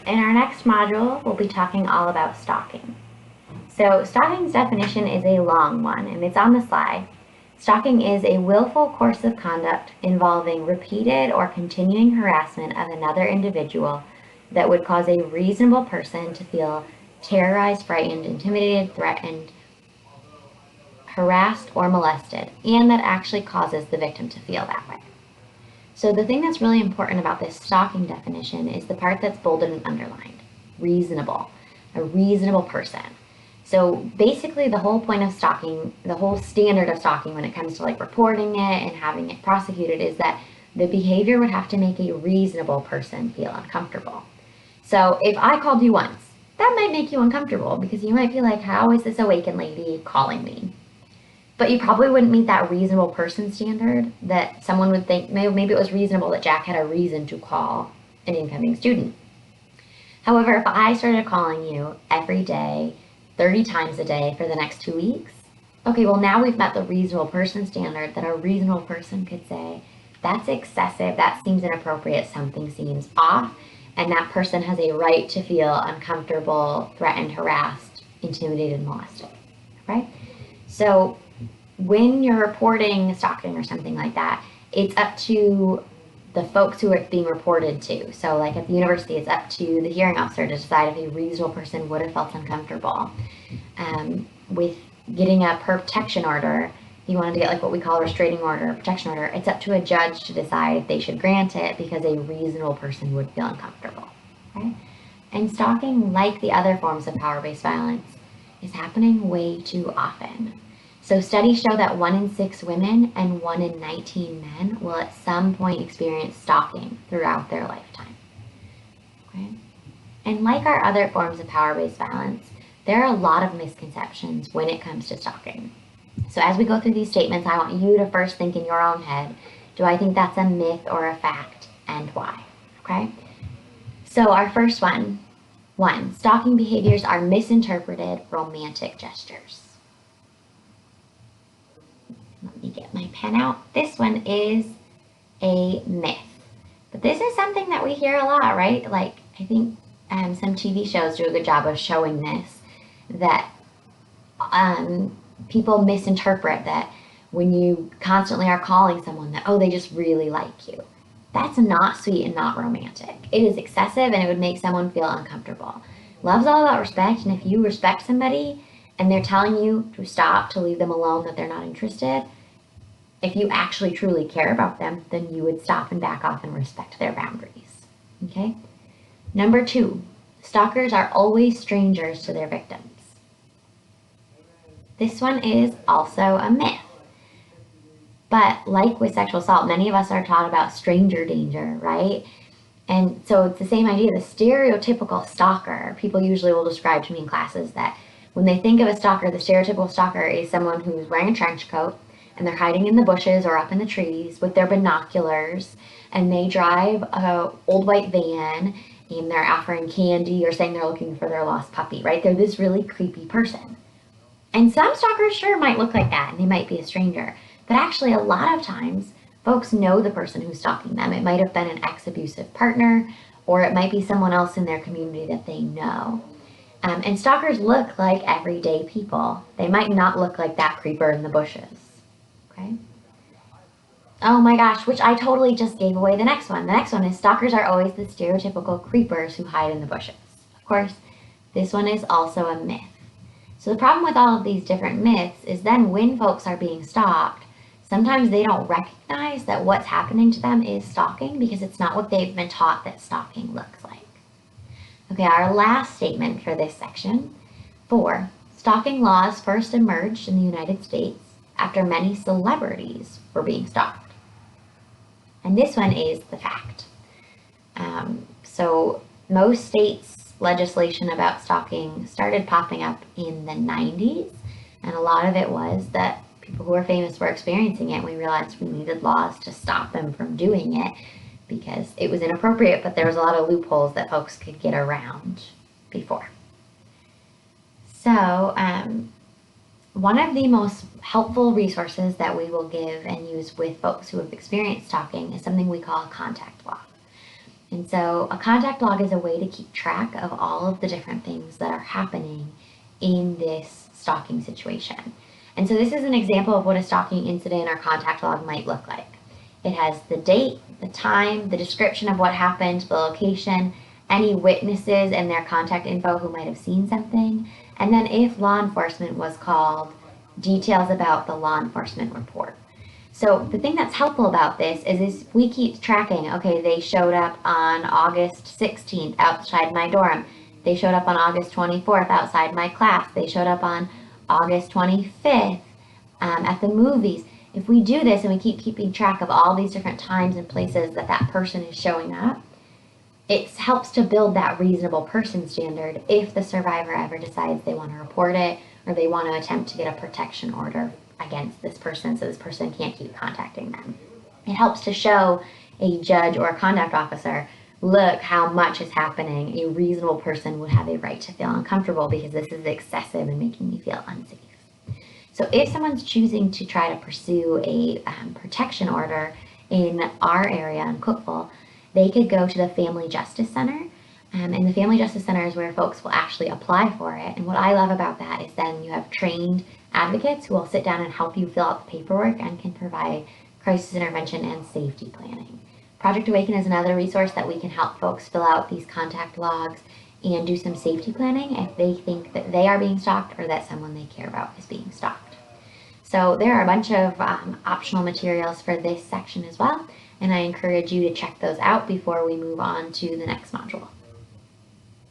In our next module, we'll be talking all about stalking. So stalking's definition is a long one, and it's on the slide. Stalking is a willful course of conduct involving repeated or continuing harassment of another individual that would cause a reasonable person to feel terrorized, frightened, intimidated, threatened, harassed, or molested, and that actually causes the victim to feel that way. So the thing that's really important about this stalking definition is the part that's bolded and underlined. Reasonable. A reasonable person. So basically the whole point of stalking, the whole standard of stalking when it comes to like reporting it and having it prosecuted is that the behavior would have to make a reasonable person feel uncomfortable. So if I called you once, that might make you uncomfortable because you might be like, how is this awakened lady calling me? But you probably wouldn't meet that reasonable person standard that someone would think, maybe it was reasonable that Jack had a reason to call an incoming student. However, if I started calling you every day, 30 times a day for the next 2 weeks, okay, well now we've met the reasonable person standard that a reasonable person could say, that's excessive, that seems inappropriate, something seems off, and that person has a right to feel uncomfortable, threatened, harassed, intimidated, molested, right? So when you're reporting stalking or something like that, it's up to the folks who are being reported to. So like at the university, it's up to the hearing officer to decide if a reasonable person would have felt uncomfortable. With getting a protection order, if you wanted to get like what we call a restraining order, a protection order, it's up to a judge to decide if they should grant it because a reasonable person would feel uncomfortable, right? And stalking, like the other forms of power-based violence, is happening way too often. So studies show that 1 in 6 women and 1 in 19 men will at some point experience stalking throughout their lifetime. Okay? And like our other forms of power-based violence, there are a lot of misconceptions when it comes to stalking. So as we go through these statements, I want you to first think in your own head, do I think that's a myth or a fact, and why? Okay? So our first one, stalking behaviors are misinterpreted romantic gestures. Let me get my pen out. This one is a myth. But this is something that we hear a lot, right? Like, I think some TV shows do a good job of showing this, that people misinterpret that when you constantly are calling someone that, oh, they just really like you. That's not sweet and not romantic. It is excessive and it would make someone feel uncomfortable. Love's all about respect, and if you respect somebody and they're telling you to stop, to leave them alone, that they're not interested, if you actually truly care about them, then you would stop and back off and respect their boundaries. Okay? Number 2, stalkers are always strangers to their victims. This one is also a myth. But like with sexual assault, many of us are taught about stranger danger, right? And so it's the same idea. The stereotypical stalker, people usually will describe to me in classes that when they think of a stalker, the stereotypical stalker is someone who's wearing a trench coat and they're hiding in the bushes or up in the trees with their binoculars, and they drive a old white van and they're offering candy or saying they're looking for their lost puppy, right? They're this really creepy person. And some stalkers sure might look like that and they might be a stranger. But actually a lot of times folks know the person who's stalking them. It might have been an ex-abusive partner, or it might be someone else in their community that they know. And stalkers look like everyday people. They might not look like that creeper in the bushes. Okay? Oh my gosh, which I totally just gave away the next one. The next one is stalkers are always the stereotypical creepers who hide in the bushes. Of course, this one is also a myth. So the problem with all of these different myths is then when folks are being stalked, sometimes they don't recognize that what's happening to them is stalking because it's not what they've been taught that stalking looks like. Okay, our last statement for this section. 4, stalking laws first emerged in the United States after many celebrities were being stalked. And this one is the fact. So most states' legislation about stalking started popping up in the 90s, and a lot of it was that people who were famous were experiencing it, and we realized we needed laws to stop them from doing it because it was inappropriate, but there was a lot of loopholes that folks could get around before. So one of the most helpful resources that we will give and use with folks who have experienced stalking is something we call a contact log. And so a contact log is a way to keep track of all of the different things that are happening in this stalking situation. And so this is an example of what a stalking incident or contact log might look like. It has the date, the time, the description of what happened, the location, any witnesses and their contact info who might have seen something, and then if law enforcement was called, details about the law enforcement report. So the thing that's helpful about this is we keep tracking, okay, they showed up on August 16th outside my dorm. They showed up on August 24th outside my class. They showed up on August 25th at the movies. If we do this and we keep keeping track of all these different times and places that that person is showing up, it helps to build that reasonable person standard if the survivor ever decides they want to report it or they want to attempt to get a protection order against this person so this person can't keep contacting them. It helps to show a judge or a contact officer, look how much is happening. A reasonable person would have a right to feel uncomfortable because this is excessive and making me feel unsafe. So if someone's choosing to try to pursue a protection order in our area in Cookeville, they could go to the Family Justice Center. And the Family Justice Center is where folks will actually apply for it. And what I love about that is then you have trained advocates who will sit down and help you fill out the paperwork and can provide crisis intervention and safety planning. Project Awaken is another resource that we can help folks fill out these contact logs and do some safety planning if they think that they are being stalked or that someone they care about is being stalked. So there are a bunch of optional materials for this section as well, and I encourage you to check those out before we move on to the next module.